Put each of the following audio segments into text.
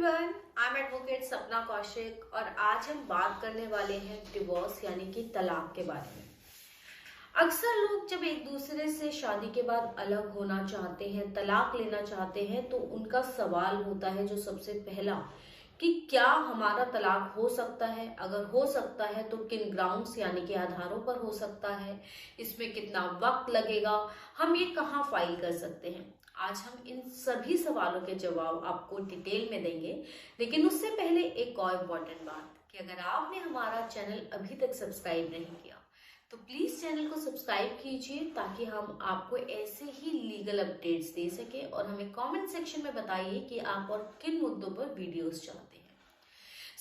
Everyone, I am advocate सपना कौशिक और आज हम बात करने वाले हैं डिवोर्स यानी कि तलाक के बारे में। अक्सर लोग जब एक दूसरे से शादी के बाद अलग होना चाहते हैं, तलाक लेना चाहते हैं, तो उनका सवाल होता है जो सबसे पहला कि क्या हमारा तलाक हो सकता है, अगर हो सकता है तो किन ग्राउंड्स यानी कि आधारों पर हो सकता है, इसमें कितना वक्त लगेगा, हम ये कहाँ फाइल कर सकते हैं। आज हम इन सभी सवालों के जवाब आपको डिटेल में देंगे, लेकिन उससे पहले एक और इम्पोर्टेंट बात कि अगर आपने हमारा चैनल अभी तक सब्सक्राइब नहीं किया तो प्लीज चैनल को सब्सक्राइब कीजिए ताकि हम आपको ऐसे ही लीगल अपडेट्स दे सके और हमें कमेंट सेक्शन में बताइए कि आप और किन मुद्दों पर वीडियोस चाहते हैं।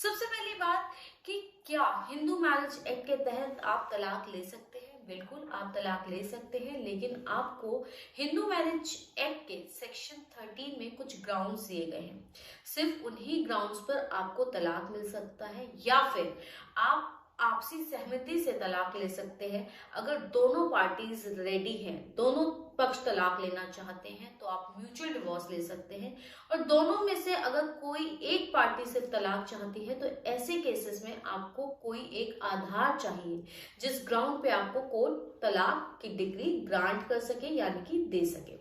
सबसे पहली बात कि क्या हिंदू मैरिज एक्ट के तहत आप तलाक ले सकते हैं। बिल्कुल आप तलाक ले सकते हैं, लेकिन आपको हिंदू मैरिज एक्ट के सेक्शन 13 में कुछ ग्राउंड्स दिए गए हैं। सिर्फ उन्हीं ग्राउंड्स पर आपको तलाक मिल सकता है या फिर आप आपसी सहमति से तलाक ले सकते हैं। अगर दोनों पार्टीज रेडी हैं, दोनों पक्ष तलाक लेना चाहते हैं, तो आप म्यूचुअल डिवोर्स ले सकते हैं। और दोनों में से अगर कोई एक पार्टी सिर्फ तलाक चाहती है तो ऐसे केसेस में आपको कोई एक आधार चाहिए जिस ग्राउंड पे आपको कोर्ट तलाक की डिग्री ग्रांट कर सके यानी कि दे सके।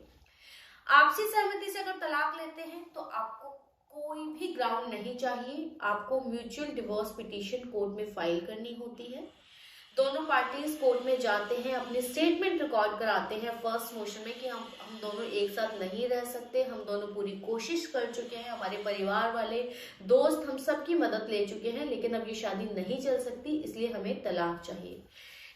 आपसी सहमति से अगर तलाक लेते हैं तो आपको कोई भी ग्राउंड नहीं चाहिए, आपको म्यूचुअल डिवोर्स पिटीशन कोर्ट में फाइल करनी होती है। दोनों पार्टीज कोर्ट में जाते हैं, अपने स्टेटमेंट रिकॉर्ड कराते हैं फर्स्ट मोशन में कि हम दोनों एक साथ नहीं रह सकते, हम दोनों पूरी कोशिश कर चुके हैं, हमारे परिवार वाले दोस्त हम सबकी मदद ले चुके हैं, लेकिन अब ये शादी नहीं चल सकती, इसलिए हमें तलाक चाहिए।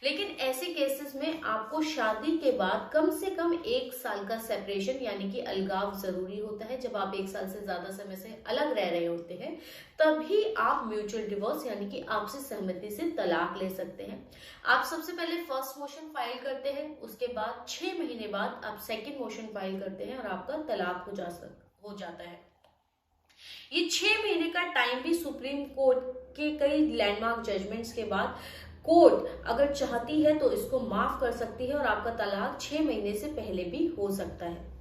लेकिन ऐसे केसेस में आपको शादी के बाद कम से कम 1 साल का सेपरेशन यानी कि अलगाव जरूरी होता है। जब आप 1 साल से ज्यादा समय से अलग रह रहे होते हैं तभी आप म्यूचुअल डिवोर्स यानी कि आपसी सहमति से तलाक ले सकते हैं। आप सबसे पहले फर्स्ट मोशन फाइल करते हैं, उसके बाद 6 महीने बाद आप सेकेंड मोशन फाइल करते हैं और आपका तलाक हो जाता है। ये 6 महीने का टाइम भी सुप्रीम कोर्ट के कई लैंडमार्क जजमेंट्स के बाद कोर्ट अगर चाहती है तो इसको माफ कर सकती है और आपका तलाक 6 महीने से पहले भी हो सकता है।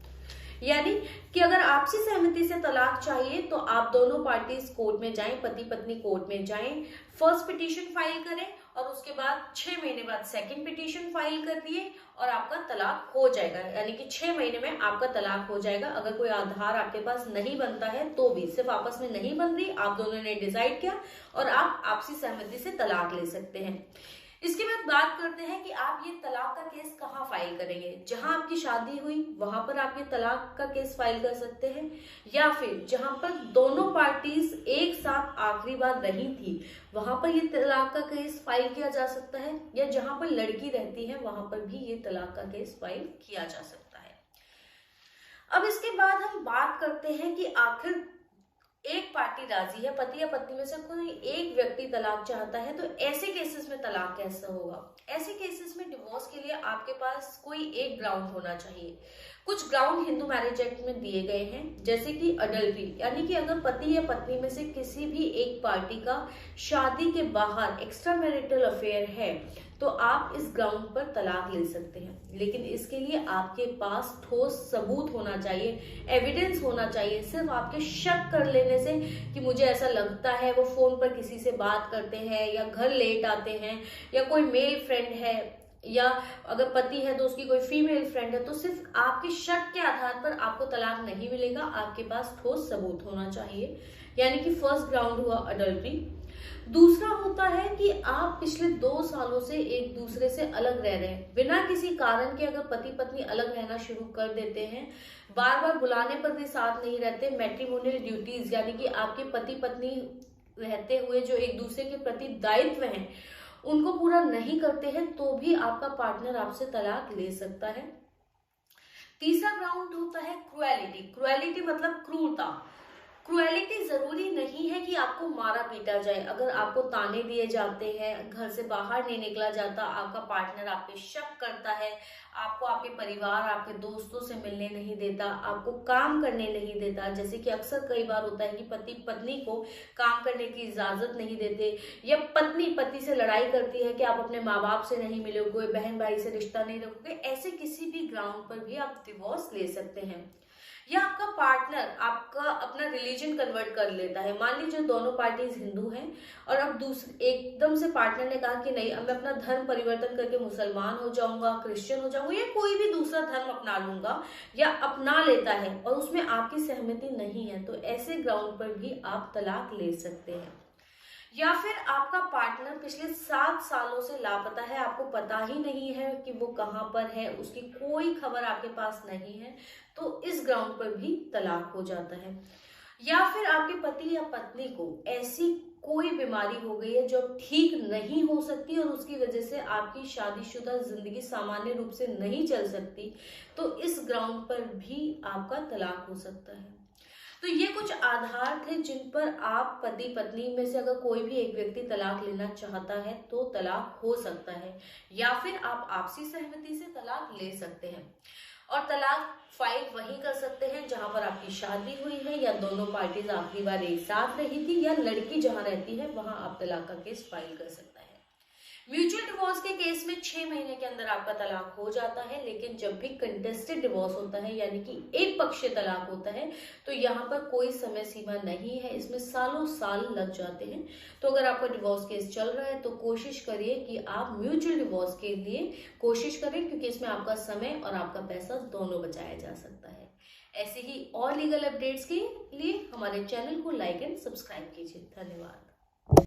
यानी कि अगर आपसी सहमति से तलाक चाहिए तो आप दोनों पार्टीज कोर्ट में जाएं, पति पत्नी कोर्ट में जाएं, फर्स्ट पिटीशन फाइल करें और उसके बाद 6 महीने बाद सेकंड पिटीशन फाइल कर दिए और आपका तलाक हो जाएगा। यानी कि 6 महीने में आपका तलाक हो जाएगा। अगर कोई आधार आपके पास नहीं बनता है तो भी, सिर्फ आपस में नहीं बन रही, आप दोनों ने डिसाइड किया और आप आपसी सहमति से तलाक ले सकते हैं। इसके बाद बात करते हैं कि आप ये तलाक का केस कहाँ फाइल करेंगे। जहां आपकी शादी हुई वहां पर आप ये तलाक का केस फाइल कर सकते हैं, या फिर जहां पर दोनों पार्टीज एक साथ आखिरी बार रही थी वहां पर ये तलाक का केस फाइल किया जा सकता है, या जहां पर लड़की रहती है वहां पर भी ये तलाक का केस फाइल किया जा सकता है। अब इसके बाद हम बात करते हैं कि आखिर एक पार्टी राजी है, पति या पत्नी में से कोई एक व्यक्ति तलाक चाहता है, तो ऐसे केसेस में तलाक कैसा होगा। ऐसे केसेस में डिवोर्स के लिए आपके पास कोई एक ग्राउंड होना चाहिए। कुछ ग्राउंड हिंदू मैरिज एक्ट में दिए गए हैं, जैसे कि अडल्ट्री, यानी कि अगर पति या पत्नी में से किसी भी एक पार्टी का शादी के बाहर एक्स्ट्रा मैरिटल अफेयर है तो आप इस ग्राउंड पर तलाक ले सकते हैं। लेकिन इसके लिए आपके पास ठोस सबूत होना चाहिए, एविडेंस होना चाहिए। सिर्फ आपके शक कर लेने से कि मुझे ऐसा लगता है, वो फोन पर किसी से बात करते हैं या घर लेट आते हैं या कोई मेल फ्रेंड है या अगर पति है तो उसकी कोई फीमेल फ्रेंड है, तो सिर्फ आपके शक के आधार पर आपको तलाक नहीं मिलेगा। आपके पास ठोस सबूत होना चाहिए, यानी कि फर्स्ट ग्राउंड हुआ अडल्ट्री। दूसरा होता है कि आप पिछले 2 सालों से एक दूसरे से अलग रह रहे हैं, बिना किसी कारण के अगर पति पत्नी अलग रहना शुरू कर देते हैं, बार बार बुलाने पर भी साथ नहीं रहते, मैट्रिमोनियल ड्यूटीज यानी कि आपके पति पत्नी रहते हुए जो एक दूसरे के प्रति दायित्व हैं उनको पूरा नहीं करते हैं, तो भी आपका पार्टनर आपसे तलाक ले सकता है। तीसरा ग्राउंड होता है क्रुएलिटी। क्रुएलिटी मतलब क्रूरता। क्रुएलिटी जरूरी नहीं है कि आपको मारा पीटा जाए। अगर आपको ताने दिए जाते हैं, घर से बाहर नहीं निकला जाता, आपका पार्टनर आप पे शक करता है, आपको आपके परिवार आपके दोस्तों से मिलने नहीं देता, आपको काम करने नहीं देता, जैसे कि अक्सर कई बार होता है कि पति पत्नी को काम करने की इजाजत नहीं देते, या पत्नी पति से लड़ाई करती है कि आप अपने माँ बाप से नहीं मिलोगे, बहन भाई से रिश्ता नहीं रखोगे, ऐसे किसी भी ग्राउंड पर भी आप डिवोर्स ले सकते हैं। या आपका पार्टनर आपका अपना रिलीजन कन्वर्ट कर लेता है। मान लीजिए दोनों पार्टीज हिंदू हैं और अब दूसरे एकदम से पार्टनर ने कहा कि नहीं, अब मैं अपना धर्म परिवर्तन करके मुसलमान हो जाऊंगा, क्रिश्चियन हो जाऊंगा या कोई भी दूसरा धर्म अपना लूंगा, या अपना लेता है और उसमें आपकी सहमति नहीं है, तो ऐसे ग्राउंड पर भी आप तलाक ले सकते हैं। या फिर आपका पार्टनर पिछले 7 सालों से लापता है, आपको पता ही नहीं है कि वो कहाँ पर है, उसकी कोई खबर आपके पास नहीं है, तो इस ग्राउंड पर भी तलाक हो जाता है। या फिर आपके पति या पत्नी को ऐसी कोई बीमारी हो गई है जो ठीक नहीं हो सकती और उसकी वजह से आपकी शादीशुदा जिंदगी सामान्य रूप से नहीं चल सकती, तो इस ग्राउंड पर भी आपका तलाक हो सकता है। तो ये कुछ आधार थे जिन पर आप पति पत्नी में से अगर कोई भी एक व्यक्ति तलाक लेना चाहता है तो तलाक हो सकता है, या फिर आप आपसी सहमति से तलाक ले सकते हैं। और तलाक फाइल वहीं कर सकते हैं जहां पर आपकी शादी हुई है या दोनों पार्टीज आखिरी बार एक साथ रही थी, या लड़की जहां रहती है वहां आप तलाक का केस फाइल कर सकते हैं। म्यूचुअल डिवोर्स के केस में 6 महीने के अंदर आपका तलाक हो जाता है, लेकिन जब भी कंटेस्टेड डिवोर्स होता है यानी कि एक पक्षीय तलाक होता है तो यहाँ पर कोई समय सीमा नहीं है, इसमें सालों साल लग जाते हैं। तो अगर आपका डिवोर्स केस चल रहा है तो कोशिश करिए कि आप म्यूचुअल डिवोर्स के लिए कोशिश करें, क्योंकि इसमें आपका समय और आपका पैसा दोनों बचाया जा सकता है। ऐसे ही और लीगल अपडेट्स के लिए हमारे चैनल को लाइक एंड सब्सक्राइब कीजिए। धन्यवाद।